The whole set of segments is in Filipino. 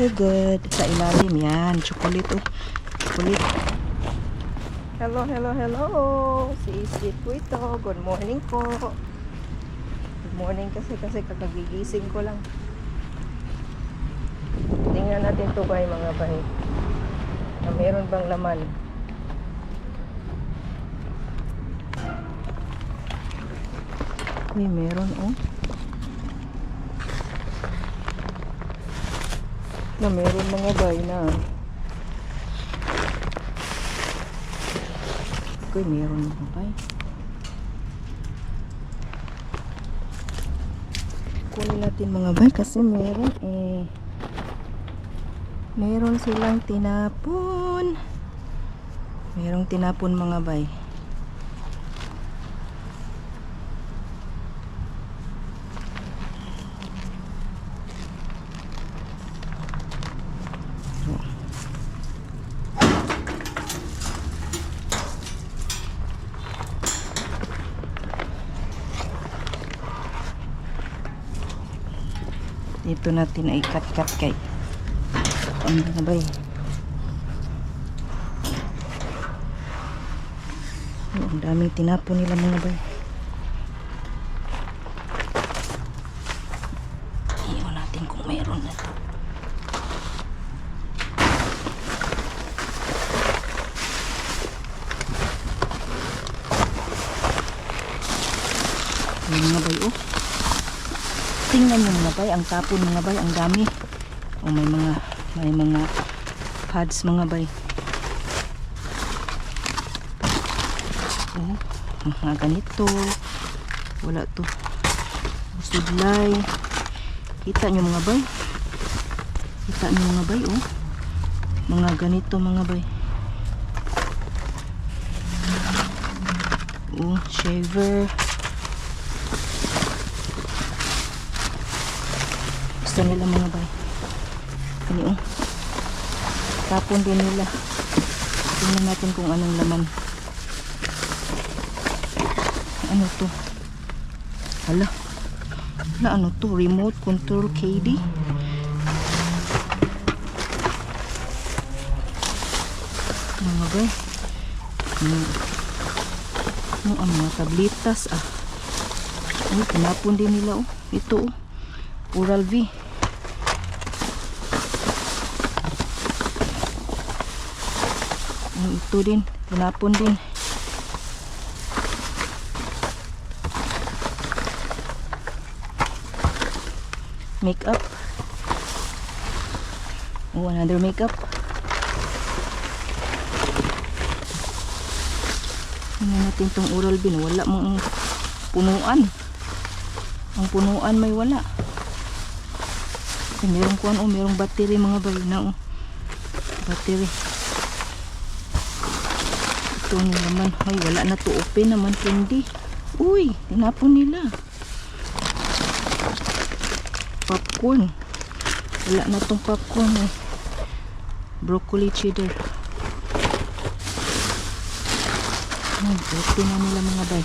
Good. Sa ilalim yan. Chocolate oh. Chocolate. Hello, hello, hello. Si Isit po ito. Good morning po. Good morning kasi kakagigising ko lang. Tingnan natin to ba yung mga bay. Na meron bang laman? Uy, meron oh. Na meron mga bay na. Uy, meron mga bay. Kunin natin mga bay kasi meron eh. Meron silang tinapon. Merong tinapon mga bay. Dito natin ay cut-cut kay. Ano na ba eh? Ang daming tinapon nila mga bay. Iyon natin kung meron na ito. Ayan mga bay oh. Tingnan nyo mga bay, ang tapon mga bay, ang dami. Oh, may mga pads mga bay. Oh, mga ganito. Wala to. Sudlay. Kita nyo mga bay. Kita nyo mga bay oh. Mga ganito mga bay. Oh, shaver. Gusto nila mga bay. Ini oh. Tapon din nila. Tingnan natin kung anong laman. Ano to? Hala. Hala, ano to? Remote control KD. Mga bay. Ang mga tablitas ah. Ay, tinapon din nila oh. Ito oh. Oral B. Ito din, tinapon din. Makeup. Oh, another makeup. Tingnan natin tong Oral B. Wala mong punuan. Ang punuan may wala. Merong kuan oh, merong battery mga bay na oh. Battery. Ito naman, ay wala na to, open naman candy. Uy, tinapon nila. Popcorn. Wala na tong popcorn eh. Broccoli cheddar. Open na nila mga bay.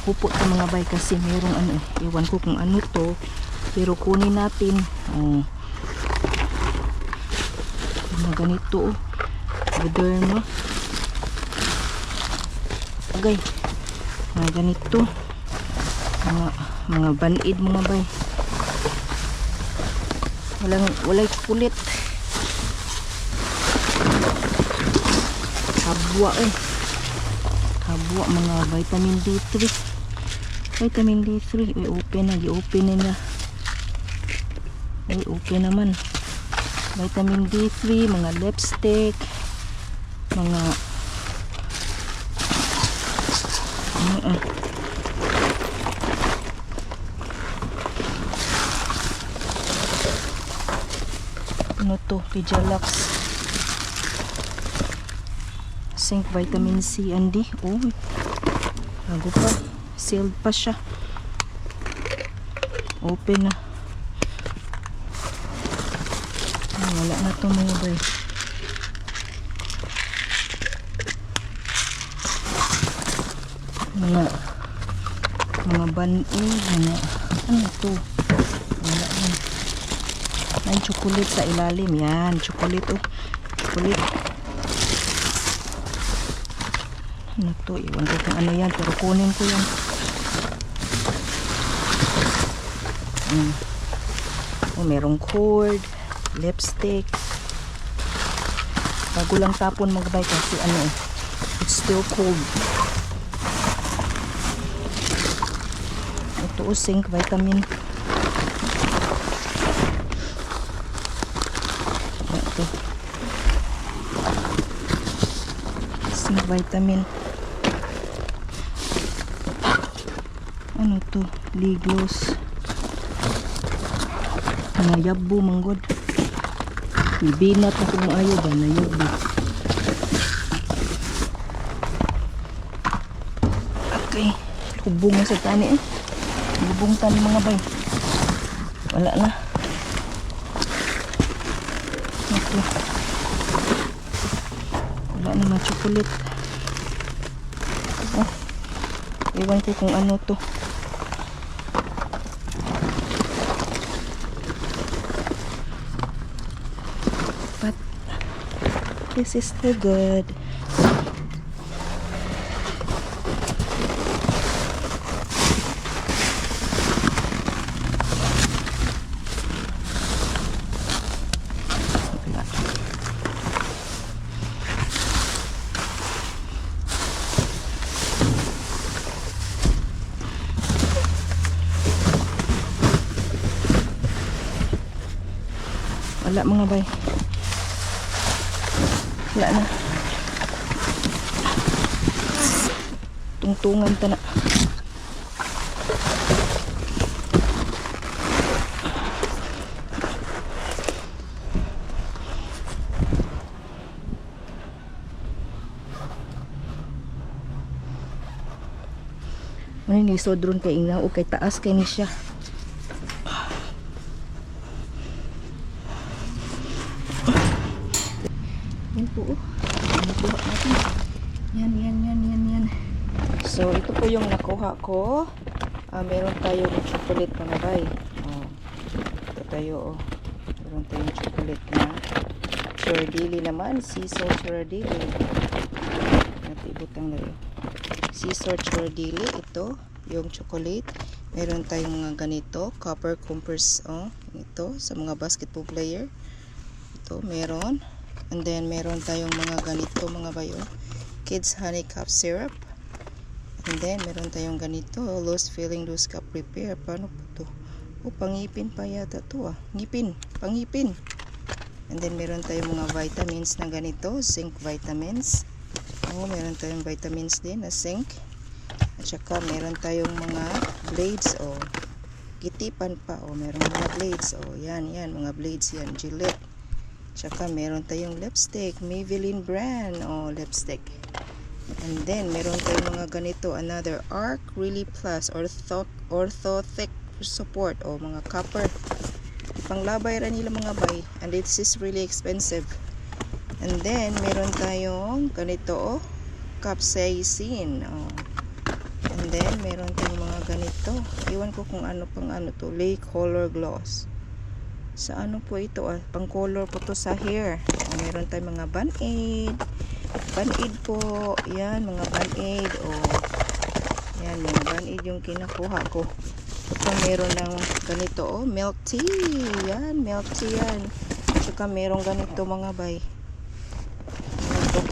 Pupo sa mga bay kasi merong ano eh. Iwan ko kung ano to. Pero kunin natin. Oh. Mga ganito oh. Moderno. Agay. Mga ganito. Mga banid mga bay. Walay kulit. Habwa eh. Habwa mga vitamin D3. Vitamin D3. Uy, open na. I-open nila. Uy, open naman. Vitamin D3. Mga lipstick. Mga ano to? Pijalax. Zinc, vitamin C and D. Oh, bago pa. Sealed pa siya. Open na. Wala na to mga bay. mga ban-aid, mga ano to, wala na. Ay, chocolate sa ilalim. Yan, chocolate oh. Chocolate. Ano to? Iwan ko kung ano yan. Pero kunin ko yan. Oh, merong cord. Lipstick. Bago lang tapon magbay kasi ano eh. It's still cold. Ito oh, zinc vitamin. Ito. Zinc vitamin. Ano to? Liglos. Nayabo manggod. Ibinat na kung ayaw ba nayabo. Okay. Lubong na sa tani eh. Lubong tani mga bay. Wala na. Okay. Wala na mga chocolate. Oh. Iwan ko kung ano to. But this is still good. Wala mga bay. Wala na. Tungtungan ta na. Ano ni sodron kay ina o kay taas kay ni siya. Yan po oh. Nakuha natin. Yan. So ito po yung nakuha ko. Meron tayo ng chocolate mga bay. Ito tayo oh. Meron tayong chocolate na Chardili naman. Seasalt Chardili. Natibutang na rin. Seasalt Chardili. Ito yung chocolate. Meron tayong mga ganito. Copper compress. Ito sa mga basketball player. Ito meron. And then, meron tayong mga ganito, mga bayo. Kids Honey Cup Syrup. And then, meron tayong ganito. Loose Filling Loose Cup Repair. Paano po to? Pangipin pa yata to Ngipin. Pangipin. And then, meron tayong mga vitamins na ganito. Zinc vitamins. Meron tayong vitamins din na zinc. At saka, meron tayong mga blades. Gitipan pa. Meron mga blades. Yan. Mga blades yan. Gillette. Tsaka meron tayong lipstick, Maybelline brand, lipstick. And then meron tayong mga ganito, another Arc Really Plus Ortho Thick Support, mga copper. Panglabay ra nila mga bay, and this is really expensive. And then meron tayong ganito, capsaicin. And then meron tayong mga ganito. Iwan ko kung ano pang ano to, Lake Color Gloss. Sa ano po ito pang color po to sa hair. Meron tayong mga Band-Aid. Band-Aid po. Yan, mga Band-Aid. Yan, mga Band-Aid yung kinakuha ko. Ito meron ng ganito milk tea. Yan, milk tea yan. Tsaka meron ganito mga bay. Ito.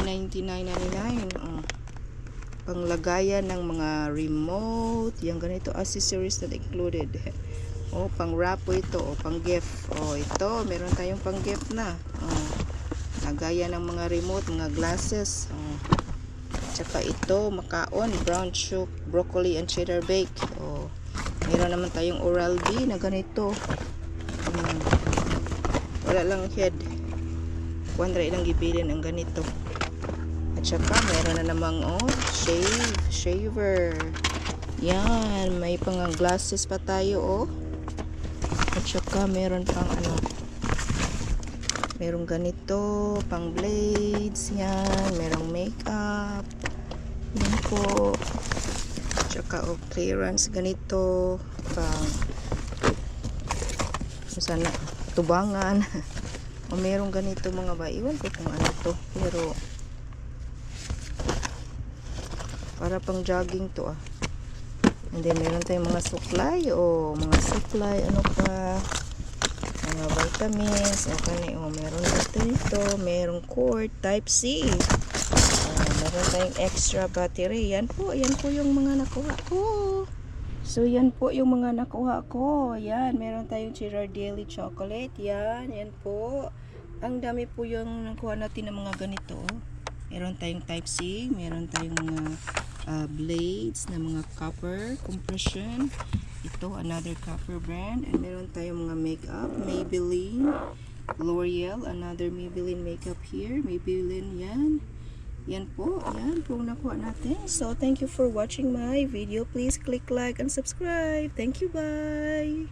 $9.99.99. Panglagayan ng mga remote. Yan, ganito accessories that included. Pang wrap po ito, pang gift. Ito, meron tayong pang gift na. Nagaya ng mga remote, mga glasses. Tsaka ito, makaon, brown chook, broccoli and cheddar bake. Meron naman tayong Oral-B na ganito. Wala lang head. Kuandra ilang gibilin ang ganito. At saka, meron na namang shaver. Yan, may pang glasses pa tayo At saka meron pang merong ganito, pang blades, yan, merong makeup, yan po. At saka clearance ganito, pang Kung sana tubangan. O merong ganito mga ba. Iwan ko kung ano to. Pero para pang jogging to ah. And then meron tayong mga supply o mga supply ano pa, mga vitamins o kani o meron natin ito, merong cord type C. Meron tayong extra battery. Yan po yung mga nakuha ko. So yan po yung mga nakuha ko. Yan, meron tayong Ghirardelli chocolate. Yan po. Ang dami po yung nakuha natin ng mga ganito. Meron tayong type C, meron tayong mga blades na mga copper compression. Ito another copper brand, and meron tayong mga makeup, Maybelline, L'Oreal, another Maybelline makeup here, Maybelline yan po nakuha natin. So thank you for watching my video. Please click like and subscribe. Thank you, bye.